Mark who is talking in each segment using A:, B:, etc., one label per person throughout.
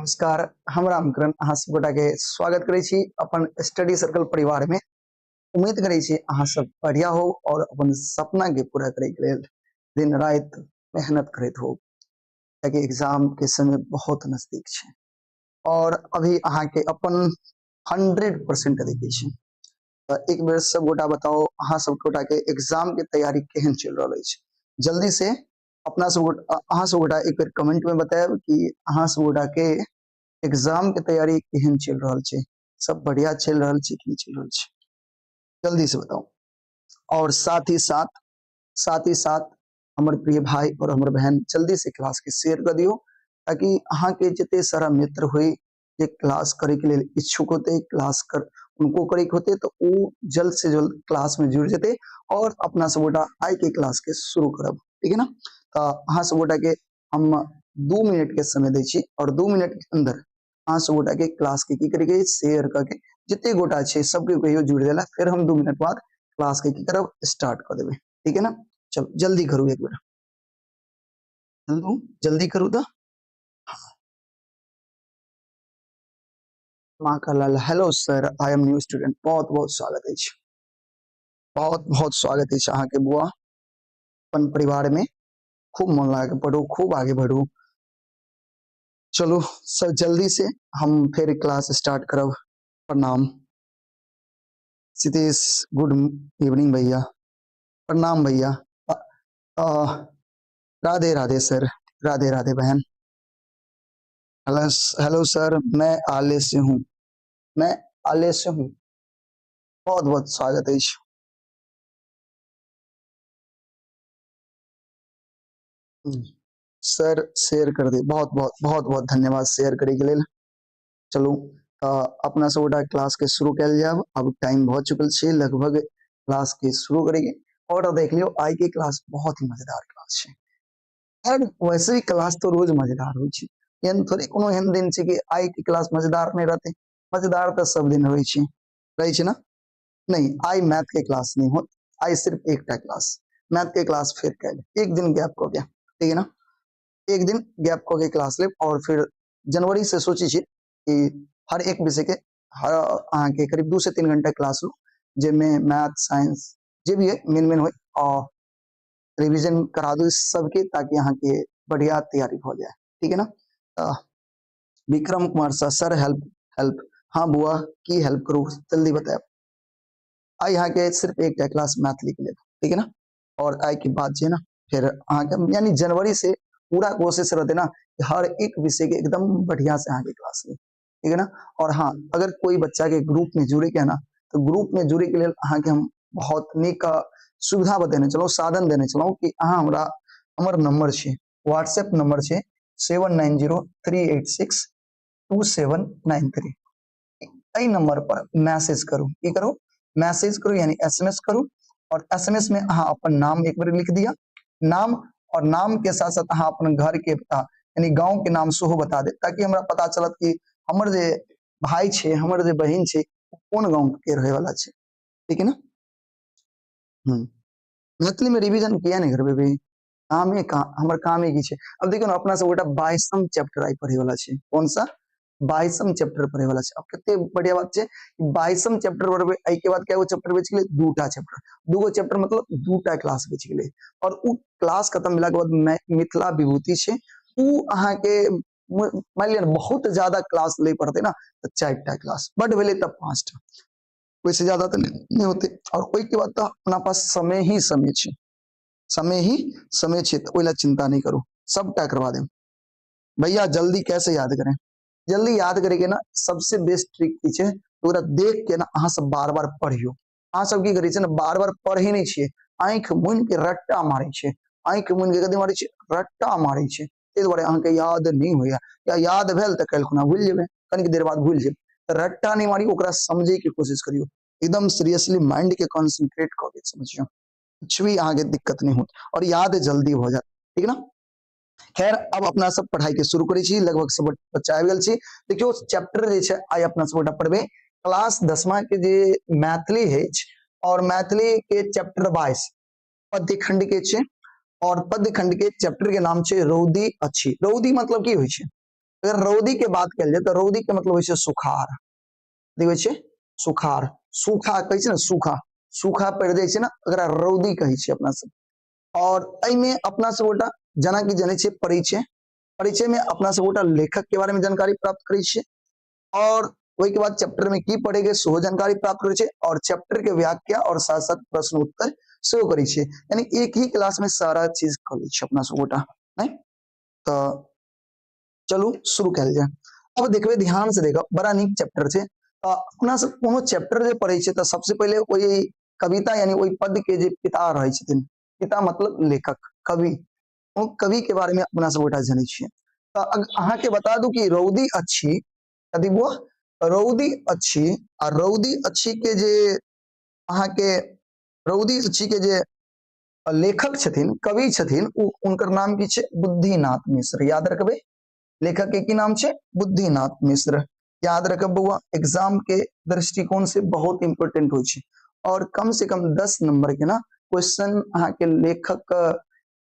A: नमस्कार, हम रामकरण अहाँ सब गोटा के स्वागत करे छी अपन स्टडी सर्कल परिवार में। उम्मीद करे छी अहाँ सब बढ़िया हो और अपन सपना के पूरा करे के लेल दिन रात मेहनत करत हो, ताकि एग्जाम के समय बहुत नजदीक छे और अभी अहाँ के अपन 100% देखे छी। तो एक बेर सब गोटा बताओ अहाँ सब गोटा के एग्जाम के तैयारी केहन चल रहा है। जल्दी से अपना सब अहाँ सब गोटा एक बेर कमेंट में बताएब कि अहाँ सब गोटा के एग्जाम के तैयारी केहन चल रहा है। सब बढ़िया चल रहा है कि नहीं चल रहा है, जल्दी से बताओ। और साथ ही साथ हमारे प्रिय भाई और हमारे बहन जल्दी से क्लास के शेयर कर दियो, ताकि अहाँ के जिते सारा मित्र हुई जे क्लास करे के लिए इच्छुक होते क्लास कर उनको करे के होते, तो वो जल्द से जल्द क्लास में जुड़ जाते और अपना सब गोटा आई के क्लास के शुरू करब। ठीक है ना। तो अहाँ सब गोटा के हम 2 मिनट के समय दै छी और 2 मिनट के अंदर अहाँ सब गोटा के क्लास के की करेंगे शेयर करके जिते गोटा छे सबके कहियो जुड़ देला, फिर हम 2 मिनट बाद क्लास के की करब स्टार्ट कर देबे। ठीक है ना। चलो जल्दी करू एक बार, जल्दी करू तो। Makalal, hello sir, I am new student. बहुत बहुत स्वागत है, बहुत बहुत स्वागत है अहाँ के बुआ। अपन परिवार में खूब मन लगा के पढ़ू, खूब आगे बढ़ू। चलो सर जल्दी से हम फिर क्लास स्टार्ट करब। प्रणाम सितेश, गुड इवनिंग भैया। प्रणाम भैया। राधे राधे सर, राधे राधे बहन। हेलो हेलो सर, मैं आले से हूँ, मैं आले से हूँ। बहुत बहुत स्वागत है। सर शेयर कर दे, बहुत बहुत बहुत बहुत धन्यवाद शेयर करे के लिए। चलो अपना सब गोटा क्लास के शुरू कल जाए। अब टाइम बहुत चुकल छे, लगभग क्लास के शुरू करेंगे। और देख लियो आई के क्लास बहुत ही मजेदार क्लास है। और वैसे भी क्लास तो रोज मजेदार हो छी, एहन थोड़े कोनो एहन दिन छे कि आई की क्लास मजेदार नहीं रहते। मजेदार तो सब दिन रहे छी, रहे छी ना। नहीं, आई मैथ के क्लास नहीं हो, आई सिर्फ एक क्लास मैथ के क्लास फिर कल एक दिन गैप हो गया। ठीक है ना। एक दिन गैप को के क्लास ले और फिर जनवरी से सोची छी कि हर एक विषय के हर अहाँ के करीब 2 से 3 घंटा क्लास लो, जिनमें मैथ साइंस जे भी है मेन मेन हो और रिवीजन करा दो इस सबके, ताकि यहाँ के बढ़िया तैयारी हो जाए। ठीक है ना। Vikram Kumar sir, sir help help. हाँ बुआ की हेल्प करूँ, जल्दी बताए। आई यहाँ के सिर्फ एक क्लास मैथ लिख ले, ठीक है ना। और आई की बात है ना, फिर अहाँ के यानी जनवरी से पूरा कोशिश रहते ना कि हर एक विषय के एकदम बढ़िया से अहाँ की क्लास ले। ठीक है ना। और हाँ, अगर कोई बच्चा के ग्रुप में जुड़े के ना, तो ग्रुप में जुड़े के लिए अहाँ के हम बहुत निक सुविधा बतेने चलो, साधन देने चलो कि अहाँ हमरा हमर नंबर छे, व्हाट्सएप नंबर छे 7903862793। एहि नंबर पर मैसेज करू, की करू मैसेज करू यानी एसएमएस करू। और एसएमएस में अहाँ अपन नाम एक बार लिख दिया, नाम और नाम के साथ साथ अहाँ अपन घर के पता यानी गांव के नाम सेहो बता दे, ताकि हमरा पता चलत कि हमर जे भाई छे हमर जे बहन छे कौन गांव के रहे वाला छे। ठीक है ना। मैथिली में रिवीजन किया नहीं करबे भाई, कामे का हमर कामे की छे। अब देखो ना अपना सब गोटा 22वां चैप्टर आई पढ़े वाला छे। कौन सा 22वां चैप्टर पढ़े वाला छे। अब कितने बढ़िया बात छे, 22वां चैप्टर पढ़बे आई के बाद क्या चैप्टर बच गेले, 2टा चैप्टर, 2गो चैप्टर मतलब 2टा क्लास बच गेले। और उ क्लास खत्म मिला के बाद मिथिला विभूति छे, उ अहाँ के मान लिया बहुत ज्यादा क्लास ले पड़ते ना, तो 4टा क्लास, बट भेले तब 5टा, वैसे ज्यादा तो नहीं होते। और कोई के बाद तो अपना पास समय ही समय छे, समय ही समय छे, तो ओइला चिंता नहीं करो, सबटा करवा दे भैया। जल्दी कैसे याद करें, जल्दी याद करेंगे ना, सबसे बेस्ट ट्रिक की छे, पूरा देख के ना अहाँ सब बार बार पढ़ियो। अहाँ सब की करी छे ना, बार बार पढ़े नहीं छे, आंख मूंद के रट्टा मारे छे, आंख मूंद के कथि मारे छे, रट्टा मारे छे। ते दुआरे अहाँ के याद नहीं होया, या याद भेल त कल खुना भूल जेबे, कनिक देर बाद भूल जेबे। तो रट्टा नहीं मारी, ओकरा समझे की कोशिश करियो, एकदम सीरियसली माइंड के कंसंट्रेट करके समझियो, कुछ भी आगे दिक्कत नहीं होती और याद जल्दी हो जाए। ठीक है ना। खैर अब अपना सब पढ़ाई के शुरू करी छी, लगभग सब बच्चा आबि गेल छी। देखियो चैप्टर जे छे आई अपना सब गोटा पढ़बे क्लास 10वां के जे मैथिली है, और मैथिली के चैप्टर 22 पद्य खंड के छे। और पद्य खंड के चैप्टर के नाम छे रौदी अच्छी। रौदी मतलब की होय छे, अगर रौदी के बात कल जाए तो रौदी के मतलब होय सुखार, देखै छै सुखार, सूखा कहै छै ने, सूखा सूखा पड़ जाय छै ना, अगर रौदी कहै छै अपना सब। और एमे अपना सब गोटा जना कि जाने छे परिचय, परिचय में अपना सब गोटा लेखक के बारे में जानकारी प्राप्त करै छियै, और वही के बाद चैप्टर में की पढ़ेगे सेहो जानकारी प्राप्त करै छियै, और चैप्टर के व्याख्या और साथ साथ प्रश्न उत्तर सेहो करै छियै, यानी एक ही क्लास में सारा चीज कर लै छियै अपना सब गोटा, नहीं तो चलू शुरू कल जाए। अब देखबे ध्यान से देखो, बड़ा नीक चैप्टर छे। अपना सब कोनो चैप्टर जे पढ़े छे तो सबसे पहले वही कविता यानी वही पद के जे पिता रहे छथिन, पिता मतलब लेखक, कवि, वो कवि के बारे में अपना सब गोटा जाने छियै। तो अहाँ के बता दूं कि रौदी अच्छी, कथी वो रौदी अच्छी, आ रौदी अच्छी के जे अहाँ के रौदी अच्छी के जे लेखक छथिन, कवि छथिन, उनकर नाम की छे बुद्धिनाथ मिश्र, याद रखबे लेखक के की नाम छे बुद्धिनाथ मिश्र, याद रखब बउआ, एग्जाम के दृष्टिकोण से बहुत इंपोर्टेंट हो छे, और कम से कम 10 नंबर के ना क्वेश्चन अहाँ के लेखक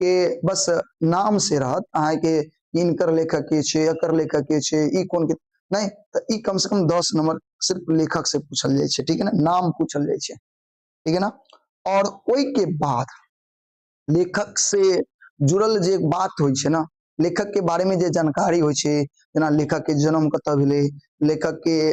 A: के बस नाम से रहत, अहाँ के इनकर लेखक के छे, एकर लेखक के छे, ई कौन के नहीं, तो ई कम से कम 10 नंबर सिर्फ लेखक से पूछल जाय छे, ठीक है ना, नाम पूछल जाय छे, ठीक है ना। और ओई के बाद लेखक से जुड़ल जे बात होय छे ना, लेखक के बारे में जे जानकारी होय छे, जना लेखक के जन्म कत भेले, लेखक के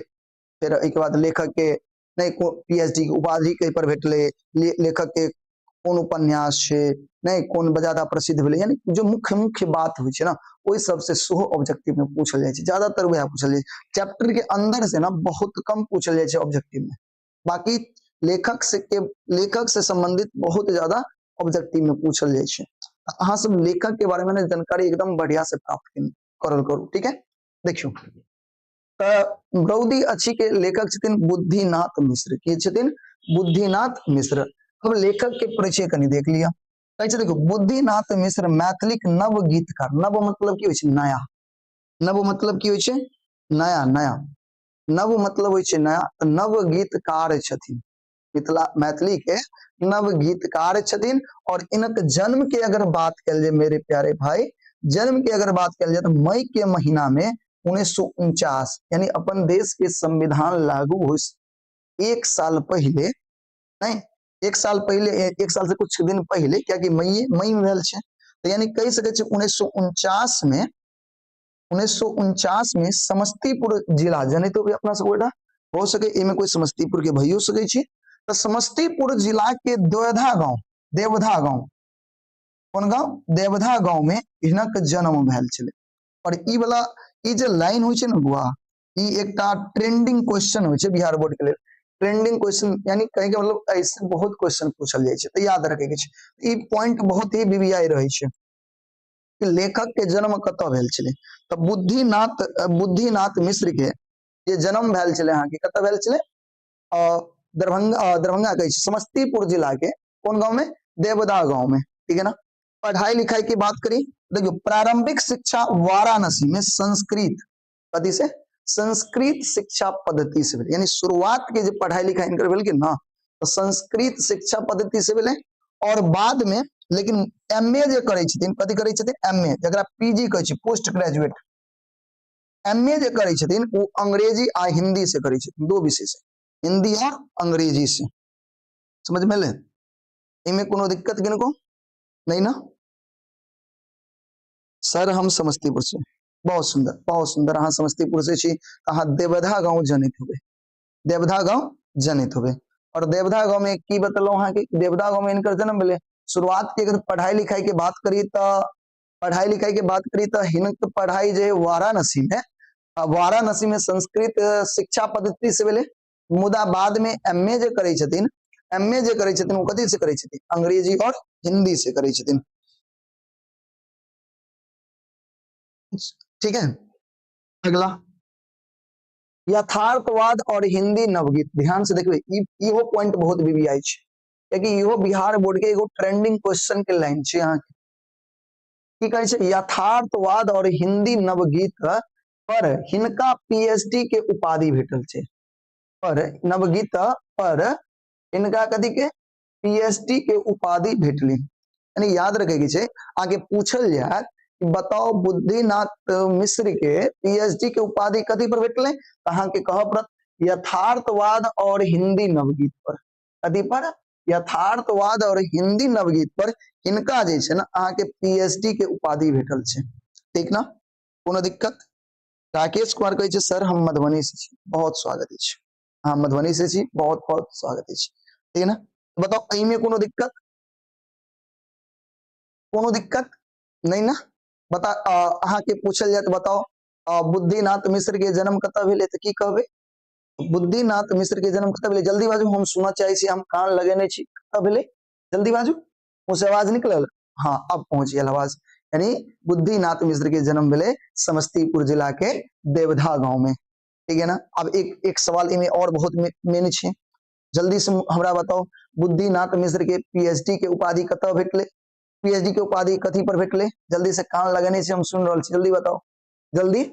A: फिर एक बाद लेखक के नहीं पीएचडी के उपाधि कहीं पर भेटले, लेखक के कौन उपन्यास छे, नहीं कौन ज्यादा प्रसिद्ध भेले, यानी जो मुख्य मुख्य बात होय छे ना, ओई सबसे सोहो ऑब्जेक्टिव में पूछल जाय छे, ज्यादातर वह पूछल जाय छे, चैप्टर के अंदर से ना बहुत कम पूछल जाय छे ऑब्जेक्टिव में, बाकी लेखक से संबंधित बहुत ज्यादा ऑब्जेक्टिव में पूछल जाय छे। अहाँ सब लेखक के बारे में जानकारी एकदम बढ़िया से प्राप्त करल करू, ठीक है। देखियो रौदी अच्छी के लेखक छथिन बुद्धिनाथ मिश्र, के छथिन बुद्धिनाथ मिश्र। अब लेखक के परिचय कनी देख लिया, कहै छै देखो बुद्धिनाथ मिश्र मैथिलिक नव गीतकार, नव मतलब की होय छे नया, नव मतलब की होय छे नया, नया नव मतलब होय छे नया, नव गीतकार छथिन, मिथिला मैथिली के नव गीतकार छथिन। और इनक जन्म के अगर बात कल जाए मेरे प्यारे भाई, जन्म की अगर बात कल जाए तो मई के महीना में 1949, यानी अपन देश के संविधान लागू हो एक साल पहले, नहीं एक साल पहले, एक साल से कुछ दिन पहले, क्या कि मई में भेल छे, तो यानी कह सके 1949 में 1949 में समस्तीपुर जिला, जाने तो भी अपना सब गोटा हो सके इमे कोई समस्तीपुर के भइयो सके छी, तो समस्तीपुर जिला के देवधा गांव, देवधा गांव, कौन गांव देवधा गांव में इनक जन्म भेल छले। और ई वाला ई जे लाइन होय छे न बुआ, ई एकटा ट्रेंडिंग क्वेश्चन होय छे बिहार बोर्ड के लिए, ट्रेंडिंग क्वेश्चन, यानी कहे के मतलब ऐसे बहुत क्वेश्चन पूछल जाय छे, तो याद रखे के छे, ई पॉइंट बहुत ही वीवीआई रहे छे कि लेखक के जन्म कत भेल छले। तो बुद्धिनाथ मिश्र के ये जन्म भेल छले अहाँ के कत भेल छले, दरभंगा कहे छे समस्तीपुर जिला के कौन गांव में, देवदा गांव में, ठीक है ना। पढ़ाई लिखाई की बात करी, देखियो प्रारंभिक शिक्षा वाराणसी में संस्कृत पद्धति से, संस्कृत शिक्षा पद्धति से, यानी शुरुआत के जो पढ़ाई लिखाई इनकर भेल के ना, तो संस्कृत शिक्षा पद्धति से भेले। और बाद में लेकिन एमए जे करे छथिन, कथि करे छथिन एमए, जकरा पीजी कहे छै पोस्ट ग्रेजुएट, एमए जे करे छथिन वो अंग्रेजी आ हिंदी से करे छथिन, दो विषय से, हिंदी और अंग्रेजी से, समझ में ले, इनमें कोनो दिक्कत किनको नहीं ना। सर हम समस्तीपुर से, बहुत सुंदर, अहाँ समस्तीपुर से छी, अहाँ देवधा गांव जनित होबे, देवधा गांव जनित होबे। और देवधा गांव में की बतलो अहाँ के, देवधा गांव में इनकर जन्म भेले। शुरुआत की अगर पढ़ाई लिखाई के बात करी तो हिनक पढ़ाई जे वाराणसी में, वाराणसी में संस्कृत शिक्षा पद्धति से भेले, मुदा बाद में एमए जे करे छथिन, वो कथि से करे छथिन, अंग्रेजी और हिंदी से करे छथिन, ठीक है। अगला यथार्थवाद और हिंदी नवगीत, ध्यान से देखबे, इहो पॉइंट बहुत वीवीआई छे, क्योंकि इहो बिहार बोर्ड के एगो ट्रेंडिंग क्वेश्चन के लाइन छे। यहाँ की कहे छे यथार्थवाद और हिंदी नवगीत पर हिनका पीएचडी के उपाधि भेटल छे, पर नवगीत पर इनका कथी के पीएचडी के उपाधि भेटली, यानी याद रखे के छे, आगे पूछल जाए बताओ बुद्धिनाथ मिश्र के पीएचडी के उपाधि कथी पर भेटले अहाँ के कह पड़त यथार्थवाद और हिंदी नवगीत पर। कथी पर? यथार्थवाद और हिंदी नवगीत पर इनका जे छै ना अहाँ के पीएचडी के उपाधि भेटल छै। ठीक ना, कोनो दिक्कत? राकेश कुमार कहै छै सर हम मधुबनी से छी, बहुत स्वागत अछि। हाँ मधुबनी से छी, बहुत बहुत स्वागत अछि। ठीक है ना, बताओ एहि में कोनो दिक्कत? कोनो दिक्कत नहीं ना? बता अहाँ के पूछल जाए तो बताओ बुद्धिनाथ मिश्र के जन्म कतऽ भेलै तऽ की कहबै? बुद्धिनाथ मिश्र के जन्म कतऽ भेलै? जल्दी बाजू, हम सुनऽ चाहै छी, हम कान लगेने छी। कतऽ भेलै? जल्दी बाजू, मुँह से आवाज निकलल? हाँ अब पहुंच गेल आवाज। यानी बुद्धिनाथ मिश्र के जन्म भेलै समस्तीपुर जिला के देवधा गांव में। ठीक है ना, अब एक सवाल इनमें और बहुत मेन छै, जल्दी से हमरा बताओ बुद्धिनाथ मिश्र के पीएचडी के उपाधि कतऽ भेटलै? पीएचडी के उपाधि कथी पर भेटलै? जल्दी से कान लगेने छी, हम सुन रहल छी, जल्दी बताओ, जल्दी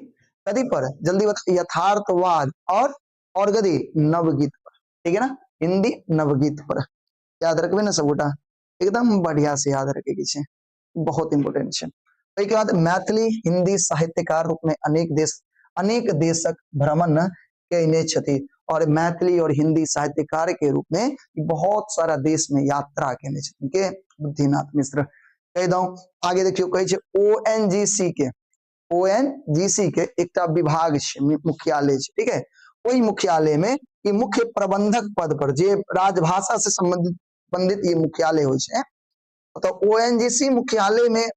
A: कथी पर? जल्दी बताओ। यथार्थवाद और गति नवगीत पर। ठीक है ना, हिंदी नवगीत पर याद रखबे ना सबगोटा, एकदम बढ़िया से याद रखे के छै, बहुत इंपोर्टेंट छै। ताहि बाद मैथिली हिंदी साहित्यकार रूप में अनेक देशक भ्रमण कयने छथि और मैथिली और हिंदी साहित्यकार के रूप में बहुत सारा देश में यात्रा केने छथिन के बुद्धिनाथ मिश्र। कह दो आगे देखियो, कहे छै ओएनजीसी के एकटा विभाग छै, मुख्यालय छै। ठीक है, ओई मुख्यालय में ये मुख्य प्रबंधक पद पर जे राजभाषा से संबंधित ये मुख्यालय हो छै, तो ओएनजीसी मुख्यालय में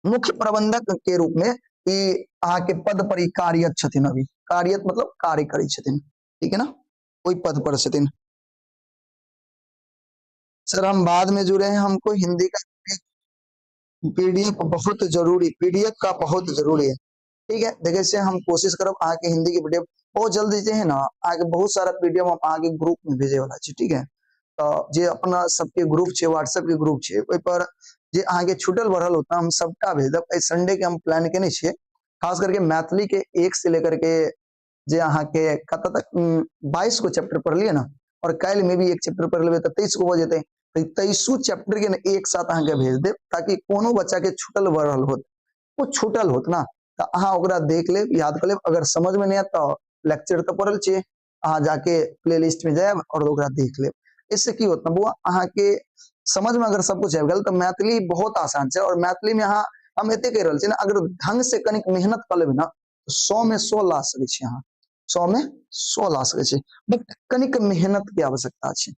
A: मुख्य प्रबंधक के रूप में अहाँ के पद पर कार्यरत छथिन। अभी कार्यरत मतलब कार्य करै छथिन। ठीक है ना, कोई पद पर छथिन। सर हम बाद में जुड़े हैं, हमको हिंदी का पीडीएफ बहुत जरूरी, पीडीएफ का बहुत जरूरी है। ठीक है, देखिए से हम कोशिश करब आगे हिंदी की पीडीएफ बहुत जल्दी जे है ना आगे बहुत सारा पीडीएफ हम आगे ग्रुप में भेजे वाला छी। ठीक है, तो जे अपना सबके ग्रुप छे, व्हाट्सएप के ग्रुप छे, ओइ पर जे आगे छूटल बढ़ल होता हम सबटा भेज देब। ए संडे के हम प्लान केने छिए, खास करके मैथिली के 1 से लेकर के जे अहाँ के कत तक 22 को चैप्टर पढ़ लिए ना, और कल में भी एक चैप्टर पढ़ लेबे तो 23 को हो जेते। 23 चैप्टर के ना एक साथ अहाँ के भेज देब, ताकि कोनो बच्चा के छूटल बढ़ल होत, वो छूटल होत ना तो अहाँ ओकरा देख लेब, याद कर लेब। अगर समझ में नहीं आता लेक्चर तो पढ़ल छे, अहाँ जाके प्ले लिस्ट में जाएब और ओकरा देख लेब। इससे की होता बुआ अहाँ के समझ में अगर सब कुछ आबि गेल तो मैथिली बहुत आसान है। और मैथिली में अहाँ हम एते कह रहल छी ना, अगर ढंग से कनिक मेहनत कर लेबै ना तो 100 में 100 ला सकै छी अहाँ, 100 में 100 ला सकै छी, बट कनिक मेहनत के आवश्यकता छै।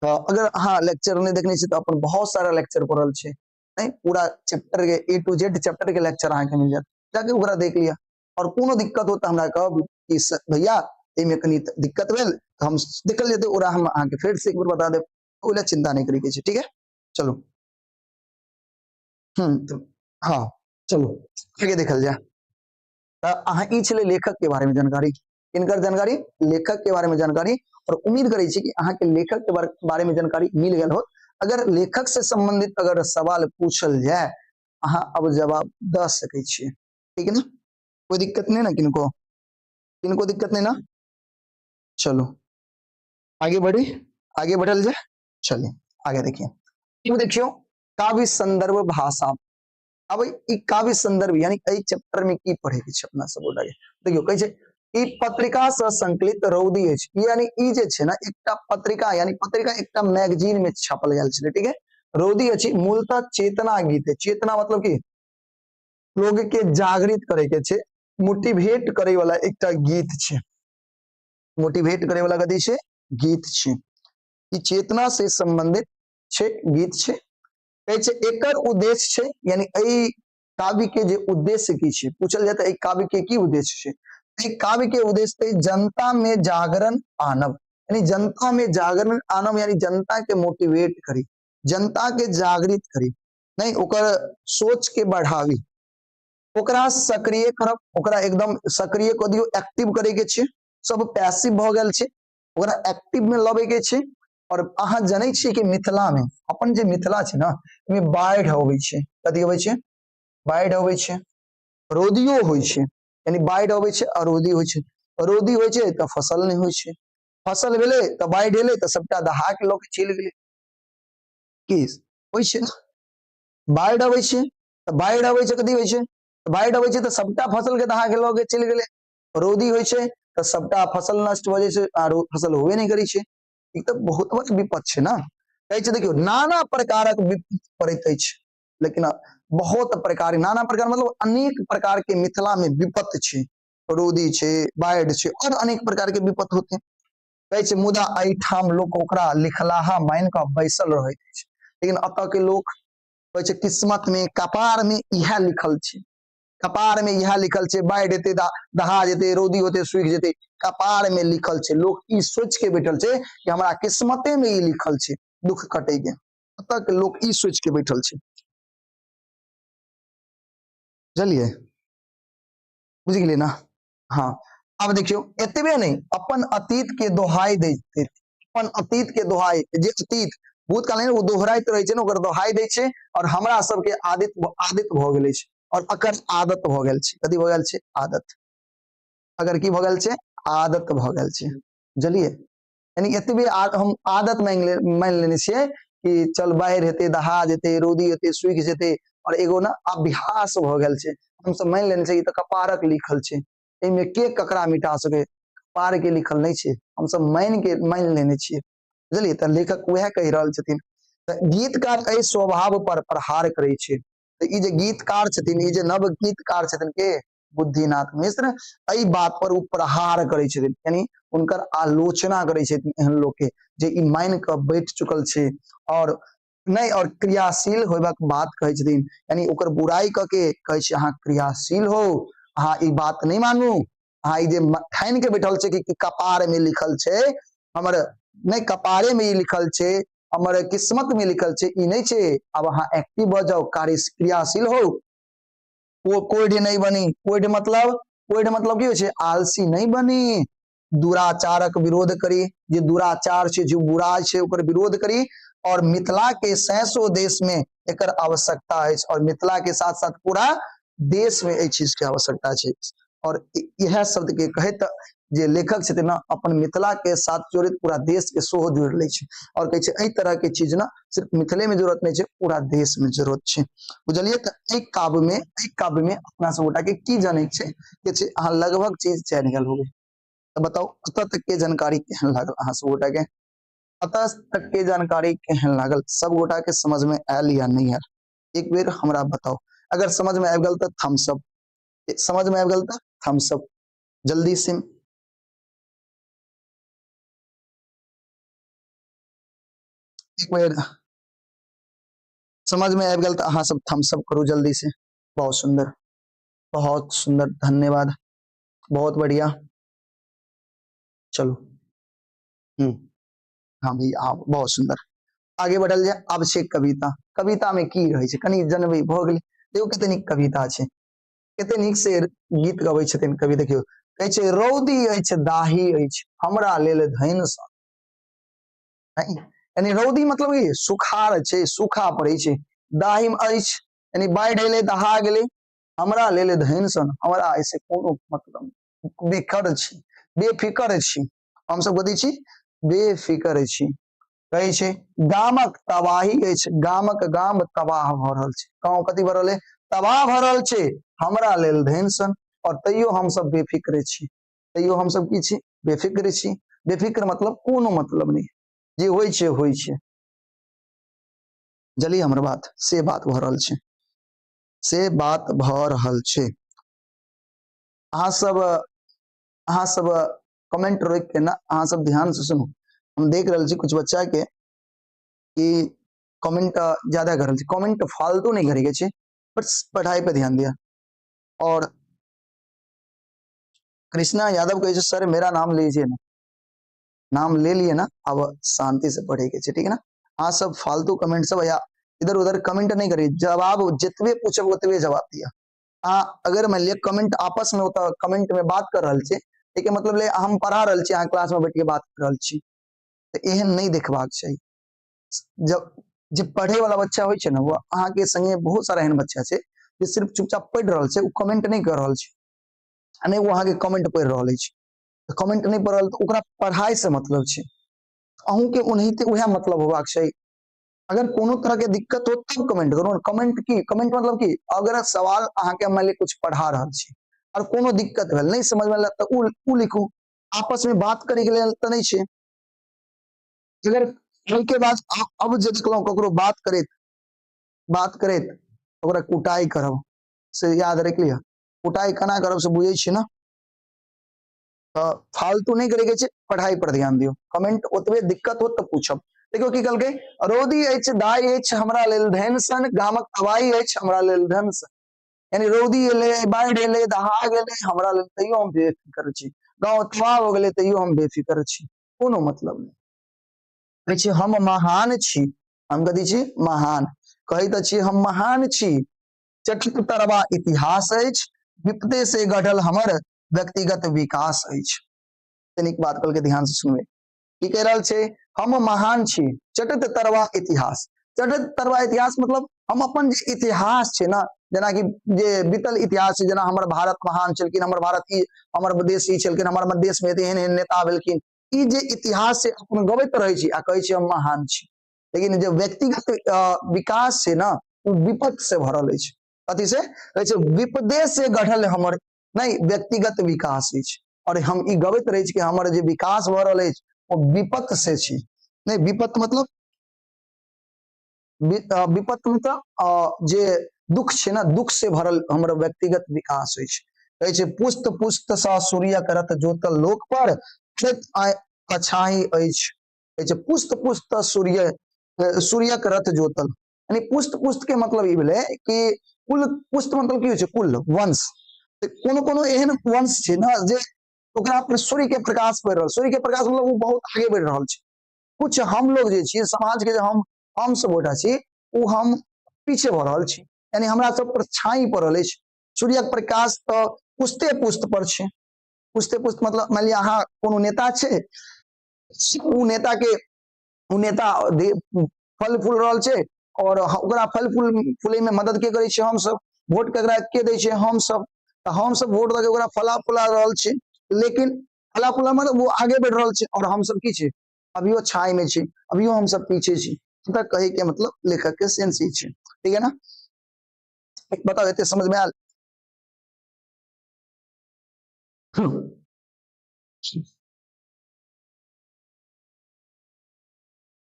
A: तो अगर हाँ लेक्चर नहीं देखने छी तो अपन बहुत सारा लेक्चर पढ़ल छे, नहीं पूरा चैप्टर के A to Z चैप्टर के लेक्चर अहाँ के मिल जात, जाके ओकरा देख लिया। और कोनो दिक्कत हो तो हमरा कहब कि भैया एमे कनी दिक्कत भेल तो हम देखल जेते, ओरा हम अहाँ के फिर से एक बार बता देब, ओला चिंता नहीं करे के छै। ठीक है, चलो हाँ चलो आगे देखल जाए। अहाँ ई छले लेखक के बारे में जानकारी, इनकर जानकारी लेखक के बारे में जानकारी, और उम्मीद करे छी कि अहाँ के लेखक के बारे में जानकारी मिल गेल हो। अगर लेखक से संबंधित अगर सवाल पूछल जाए अहाँ अब जवाब द सकै छियै। ठीक है ना, कोई दिक्कत नहीं ना, किनको किनको दिक्कत नहीं ना। चलो आगे बढ़ी, आगे बढ़ल जाए, चलिए आगे देखिए। देखियो काव्य संदर्भ भाषा। अब ई काव्य संदर्भ यानी एई चैप्टर में की पढ़े के छै अपना सब गोटा के, देखियो कहै छै ई पत्रिका से संकलित रौदी अछि, यानी ई जे छै ना एकटा पत्रिका, यानी पत्रिका एकटा मैगजीन में छापल गेल छलै। ठीक है, रौदी अछि मूलतः चेतना गीत है। चेतना मतलब की लोग के जागृत करे के छै, मोटिवेट करे वाला एकटा गीत छै, मोटिवेट करे वाला कथी छै? गीत छै। ई चेतना से संबंधित छै, गीत छै। कहै छै एकर उद्देश्य छै, यानी एई काव्य के जे उद्देश्य की छै पूछल जाए त एई काव्य के की उद्देश्य छै? एई काव्य के उद्देश्य छै जनता में जागरण आनब, यानी जनता में जागरण आनब यानी जनता के मोटिवेट करी, जनता के जागृत करी, नहीं ओकर सोच के बढ़ावी, ओकरा सक्रिय करब, ओकरा एकदम सक्रिय क दियो, एक्टिव करे के छै। सब पैसिव भ गेल छै, ओकरा एक्टिव में लबे के छै। और अहाँ जानै छियै कि मिथिला में अपन जे मिथिला छै ना में बाढ़ अबै छै, कथी अबै छै? बाढ़ अबै छै, रौदियो होइ छै, यानी बाढ़ अबै छै और रौदी होइ छै। रौदी होइ छै त फसल नहीं होइ छै, फसल भेलै त बाढ़ एलै त सबटा दहा के लोग चलि गेलै। की होइ छै ना, बाढ़ अबै छै बाढ़ि अबै छै कथी होइ छै, बाढ़ि अबै छै तऽ सबटा फसल के दहा के लऽ के चलि गेलै, रौदी होइ छै तऽ सबटा फसल नष्ट भऽ जाइ छै आ फसल होबे नहीं करै छै, ई तऽ बहुत बड़ विपद छै ना। कहै छै देखियौ नाना प्रकारक विपद पड़ैत अछि, लेकिन बहुत प्रकार नाना प्रकार मतलब अनेक प्रकार के मिथिला में विपत्त छै, रौदी छै, बाढ़ि छै और अनेक प्रकार के विपत्त होते हैं। कहै छै मुदा एहिठाम लोक ओकरा लिखलाहा मान कऽ बैसल रहैत अछि, लेकिन एतऽ के लोक कहै छै किस्मत में कपार में इएह लिखल छै, कपार में इएह लिखल छै, बाढ़ि एते दहा जेते, रौदी होते सूखि जेते, कपार में लिखल छै, लोक ई सोच के बैठल छै कि हमरा किस्मते में ई लिखल छै दुख कटे के, एतऽ के लोक ई सोच के बैठल छै, बुझलिए बुझ गेलिए ना। हाँ अब देखियो एतबे नहीं अपन अतीत के दोहाई दै छै, अपन अतीत के दोहाई जे अतीत भूतकाल वो दोहराइत रहे छै ना, ओकर दोहाई दै छै और हमरा सबके आदत भ गेल छै और अकर आदत भ गेल छै, कथी भ गेल छै आदत, अगर की भ गेल छै आदत भ गेल छै, बुझलिए यानी एतबे हम आदत मान लेने छियै कि चल बाढ़ि हेते, दहा जेते, रौदी हेते, सूखि जेते और एगो ना अभ्यास भ गेल छै, हम सब मान लेने छियै ई त कपारक लिखल छै, एमे के ककरा मिटा सके, कपार के लिखल नहीं छै, हम सब मान लेने छियै, बुझलिए त लेखक वह कहि रहल छथिन। गीतकार एहि स्वभाव पर प्रहार करे छै, तो ई जे गीतकार छथिन, ई जे नव गीतकार छथिन के बुद्धिनाथ मिश्र, एहि बात पर उ प्रहार करे छथिन, यानी उनकर आलोचना करे छथिन एहन लोग के जे ई मान के बैठ चुकल छै और नहीं और क्रियाशील होबाक बात कहे छथिन, यानी ओकर बुराई क के कहे छै अहाँ क्रियाशील हो, अहाँ ई बात नहीं मानू, अहाँ ई जे ठान के बैठल छै कि कपार में लिखल छै हमर, नहीं कपारे में ई लिखल छै, हमर किस्मत में लिखल छै, ई नहीं छै, अब अहाँ एक्टिव भ जाओ, क्रियाशील हो, वो कोढ़ नहीं बनी, कोढ़ मतलब की होइ छै आलसी नहीं बनी, दुराचारक विरोध करी, जे दुराचार छै, जो बुराई छै ओकर विरोध करी, और मिथिला के सैसो देश में एकर आवश्यकता है, और मिथिला के साथ साथ पूरा देश में एहि चीज के आवश्यकता छै, और यह शब्द के कहैत जे लेखक छथिन ना अपन मिथिला के साथ जोड़ित पूरा देश के सेहो जोड़ ले छै, और कहे छै एहि तरह के चीज ना सिर्फ मिथिले में जरूरत नहीं छै, पूरा देश में जरूरत छै, बुझलिए। त एक काव्य में अपना सब गोटा के की जाने छै के छै, अहाँ लगभग चीज जान गेल होबे, तो बताओ अतः तक के जानकारी केहन लागल अहाँ सब गोटा के, अतः तक के जानकारी केहन लागल, सब गोटा के समझ में आयल या नहीं आयल, एक बेर हमरा बताओ, अगर समझ में आबि गेल त थम्स अप, समझ में आबि गेल त थम्स अप, जल्दी से एक बेर समझ में आबि गेल त अहाँ सब थम्स अप करू जल्दी से, बहुत सुंदर धन्यवाद, बहुत बढ़िया, चलो हाँ भैया हाँ बहुत सुंदर, आगे बढ़ल जाए, आब छै कविता, कविता में की रहे छै कनी जनबे भ गेलै, देखो कते नीक कविता छै, कते नीक से गीत गबै छथिन कवि, देखियो कहै छै रौदी अछि दाही अछि हमरा लेल धैन सन, यानी रौदी मतलब की सुखाड़ छै, सूखा पड़े छै, दाही अछि यानी बाढ़ि एले दहा गेले, हमरा लेल धैन सन, हमरा ऐसे कोनो मतलब बेखर छी, बेफिकर छी, हम सब कथी छी बेफिकर छी, कहै छै गामक तबाही अछि, गामक गाम तबाह भ रहल छै, गाँव कथी भ रहल है तबाह भ रहल छै, हमरा लेल धैन सन, और तैयो हम सब बेफिक्र छी, तैयो हम सब की छी बेफिक्र छी, बेफिक्र मतलब कोनो मतलब नहीं, जे होइ छै, जलिए हमर बात, से बात भ रहल छै, से बात भ रहल छै, अहाँ सब कमेंट रोक के ना, अहाँ सब ध्यान से सुनू, हम देख रहल छी कुछ बच्चा के कि कमेंट ज्यादा कर रहल छै, कमेंट फालतू नहीं करे के छै, बस पढ़ाई पे ध्यान दिया, और कृष्णा यादव कहे छै सर मेरा नाम लीजिए ना, नाम ले लिए ना, अब शांति से पढ़े के छै, ठीक है ना, हाँ सब फालतू कमेंट सब या इधर उधर कमेंट नहीं करिए, जवाब जितबे पूछब ओतबे जवाब दिया, अगर मान लिया कमेंट आपस में होता, कमेंट में बात कर रहल छै, ठीक है मतलब ले हम पढ़ा रहल छी, क्लास में बैठ के बात कर रहल छी, तो एहन नहीं देखबाक चाहिए, जब जे पढ़े वाला बच्चा होइ छै ना, वो अहाँ के संगे बहुत सारा एहन बच्चा छै जे सिर्फ चुपचाप पढ़ रहल छै, कमेंट नहीं कर रहल छै, नहीं वो अहाँ के कमेंट पढ़ रहल छै, कमेंट नहीं पढ़ रहल तो ओकरा पढ़ाई से मतलब छै, अहूँ के उन्हीं उहे मतलब होबाक चाहिए, अगर कोनो तरह के दिक्कत हो तब कमेंट करो। कमेंट मतलब की अगर सवाल अहाँ के मान ली कुछ पढ़ा रहल छी और कोनो दिक्कत भेल नहीं समझ में आयल त उ लिखू, आपस में बात करे के लेल त नहीं छै। अगर ओइ के बाद अब जे देखलहुं ककरो बात करैत ओकरा कुटाई करब से याद रख लिया। कुटाई केना करब से बुझे छी ना, फालतू नहीं करे के छै, पढ़ाई पर ध्यान दियो। कमेंट ओतबे दिक्कत हो तब पूछब। देखियो की कहलकै, रौदी अछि दाई अछि हमरा लेल धन सन, गामक हवाई अछि हमरा लेल धन सन। यानी रौदी एले, बाढ़ि एले, दहा गेले हमरा लेल तैयो हम बेफिक्र छी, गांव तबाह हो गेले तैयो हम बेफिक्र छी, कोनो मतलब नहीं। कहै छै हम महान छी, हम कथी छी महान, कहै त छी हम महान छी, चकित तरवा इतिहास अछि, विपदे से गढ़ल हमर व्यक्तिगत विकास अछि। तनिक बात कल के ध्यान से सुनबे की कह रहल छै, हम महान छी, चटत तरवा इतिहास। चटत तरवा इतिहास मतलब हम अपन जे इतिहास छै ना, जेना कि जे बीतल इतिहास छै, जेना हमर भारत महान छलखिन, हमर भारत ई, हमर देश ई छलखिन, हमर देश में एहन एहन नेता भेलखिन, ई जे इतिहास से अपन गबैत रहे छी आ कहै छी हम महान छी। लेकिन जो व्यक्तिगत विकास छै ना, वो विपद से भरल अछि। कथी से कहै छै, विपदे से गढ़ल हमर नहीं व्यक्तिगत विकास अछि। और हम ई गबैत रहे छी कि हमर जे विकास भ रहल अछि वो विपत से छी। नहीं विपत मतलब विपत मतलब जे दुख छै ना, दुख से भरल हमर व्यक्तिगत विकास अछि। कहै छै पुष्ट पुष्ट सा सूर्यक रथ जोतल लोक पर, अछाई अछि। कहै छै पुष्ट पुष्ट सूर्यक रथ जोतल, यानी पुष्ट पुष्ट के मतलब ई भेलै कि कुल, पुष्ट मतलब की होइ छै कुल वंश। कोनो कोनो एहन वंश छै ना जे ओकरा पर सूर्य के प्रकाश पड़ रहल, सूर्य के प्रकाश मतलब वो बहुत आगे बढ़ रहल छै। कुछ हम लोग जे छियै समाज के, हम सब गोटा छी उ हम पीछे भ रहल छी, यानी हमरा सब पर छाई पड़ल अछि। सूर्य के प्रकाश तो पुष्टे पुष्ट पर छै। पुष्टे पुष्ट मतलब मान लिया अहाँ कोनो नेता छै, उ नेता के उ नेता फल फूल रहल छै और ओकरा फल फूले में मदद के करे छै, हम सब वोट केकरा के दै छै, हम सब, हम सब वोट दे के ओकरा फला फुला रहल छै, लेकिन फला फुला मतलब वो आगे बढ़ रहल छै और हम सब की छै अभियो छाई में छी, अभियो हम सब पीछे छी। तो कहे के मतलब लेखक के सेंस ई छै, ठीक है ना। एक बताओ एते समझ में आयल?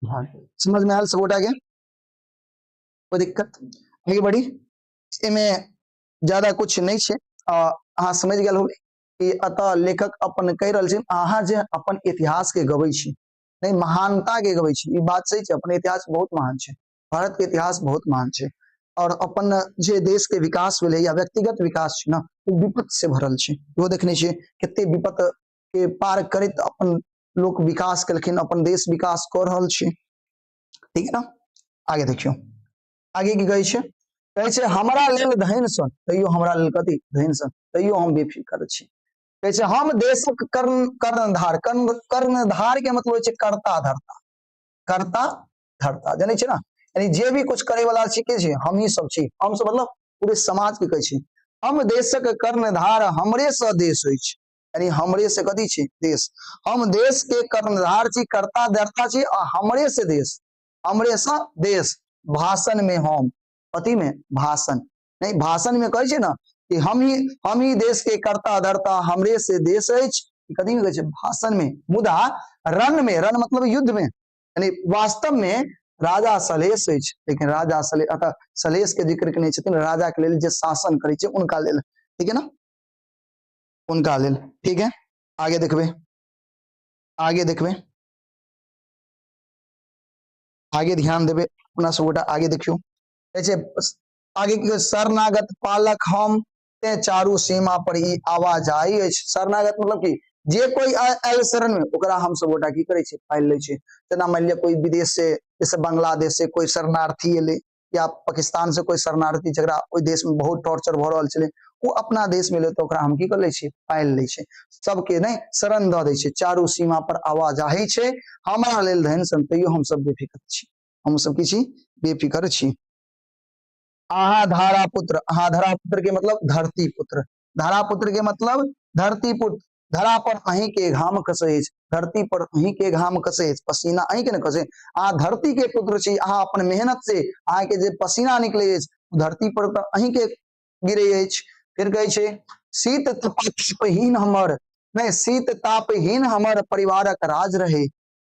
A: हाँ समझ में आयल सब गोटा के, कोई दिक्कत आगे बढ़ी इसमें ज्यादा कुछ नहीं छै। अहाँ समझ गेल होबे कि अतः लेखक अपन कह रहल छै अहाँ जे अपन इतिहास के गबै छी, नहीं महानता के गबै छी, ई बात सही छै, अपन इतिहास बहुत महान छै, भारत के इतिहास बहुत महान छै। और अपन जे देश के विकास भेलै या व्यक्तिगत विकास छै ना, वो विपत से भरल छै। वो देखने छियै कते विपत के पार करैत अपन लोक विकास केलखिन, अपन देश विकास क रहल छै, ठीक है ना। आगे देखियो आगे की कहै छै, कहै छै हमरा लेल धैन सन, तैयो हमरा लेल कथी धैन सन, तैयो हम बेफिक्र छी। कहै छै हम देशक कर्णधार, कर्णधार के मतलब होइ छै कर्ता धर्ता, कर्ता धर्ता जानै छै ना, यानी जे भी कुछ करे वाला छी के छै हम ही सब छी, हम सब मतलब पूरे समाज के कहै छै। हम देशक कर्णधार हमरे स देश अछि, यानी हमरे से कथी छी देश, हम देश के कर्णधार छी, कर्ता धर्ता छी आ हमरे से देश, हमरे स देश। भाषण में हम, कथी में भाषण, नहीं भाषण में कहै छै ना कि हम ही देश के कर्ता धर्ता, हमरे से देश अछि, कथी में कहै छै भाषण में। मुदा रण में, रण मतलब युद्ध में, यानी वास्तव में राजा सलहेश अछि, लेकिन राजा सलहेश के जिक्र केने छथिन, राजा के लेल जे शासन करै छै उनका लेल, ठीक है ना, उनका लेल, ठीक है। आगे देखबे, आगे देखबे, आगे ध्यान देबे अपना सब गोटा, आगे देखियो आगे की शरणागत पालक हम, ते चारू सीमा पर ई आवाजाही अछि। शरणागत मतलब की जे कोई आयल शरण में ओकरा हम सब गोटा की करे छै पाइल ले छै। जेना मान लिया कोई विदेश से, जैसे बांग्लादेश से कोई शरणार्थी एले या पाकिस्तान से कोई शरणार्थी जकरा ओई देश में बहुत टॉर्चर भ रहल छलै, वो अपना देश में ले तो ओकरा हम की कर ले छी पाइल ले छै, सबके नहीं शरण द दै छै। चारू सीमा पर आवाजाही छै, हमरा लेल धन सन, तैयो हम सब बेफिक्र छी, हम सब की छी बेफिक्र छी। आहा धारा पुत्र, आहा धरा पुत्र के मतलब धरती पुत्र, धारा पुत्र के मतलब धरती पुत्र, धरा पर अहीं के घाम खसे, धरती पर अहीं के घाम खसे, पसीना अहीं के न खसे। अहाँ धरती के पुत्र छी, अहाँ अपन मेहनत से अहाँ के जे पसीना निकले धरती पर तो अहीं के गिरे अछि। फिर कहे छे शीत तापहीन हमर, नहीं शीत तापहीन हमर परिवारक राज रहे,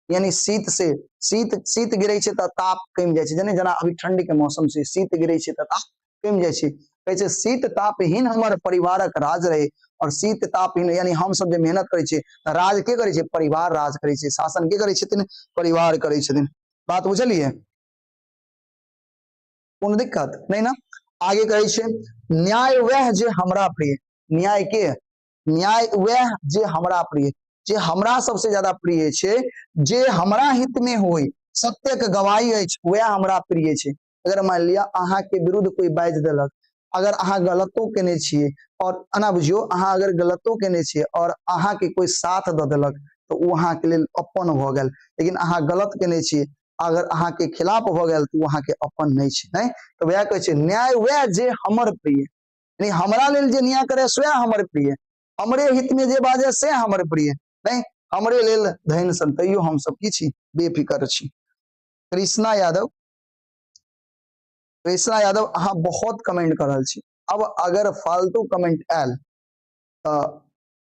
A: यानी शीत से शीत शीत गिरे छे त ताप कम जाय छे, जेना अभी ठंडी के मौसम से शीत गिरे छे त ताप कम जाय छे। कहे छे शीत तापहीन हमर परिवारक राज रहे, और शीत तापहीन यानी हम सब जे मेहनत करे छे राज के करे छे, परिवार राज करे छे, शासन के करे छथिन, परिवार करे छथिन। बात बुझलिए, कोनो दिक्कत नहीं ना। आगे कहे छे न्याय वह जे हमरा प्रिय, न्याय के, न्याय वह जे हमरा प्रिय, जे हमरा सबसे ज्यादा प्रिय छे, जे हमरा हित में होय, सत्य के गवाही अछि वह हमरा प्रिय छे। अगर मान लिया अहाँ के विरुद्ध कोई बाज देलक, अगर अहाँ गलतो केने छिए और अना बुझियो अहाँ अगर गलतो केने छिए और अहाँ के कोई साथ द देलक तो उ अहाँ के लेल अपन भ गेल, लेकिन अहाँ गलत केने छिए अगर अहाँ के खिलाफ भ गेल तो अहाँ के अपन नहीं छे, नहीं। तो वह कहे छे न्याय वह जे हमर प्रिय, यानी हमरा लेल जे न्याय करे से हमर प्रिय, हमरे हित में जे बाजे से हमर प्रिय, नहीं हमरे लेल धैन सन, तैयो हम सब की छी, बेफिकर छी। कृष्णा यादव, कृष्णा यादव अहाँ बहुत कमेंट कर रहल छी, अब अगर फालतू कमेंट आयल तो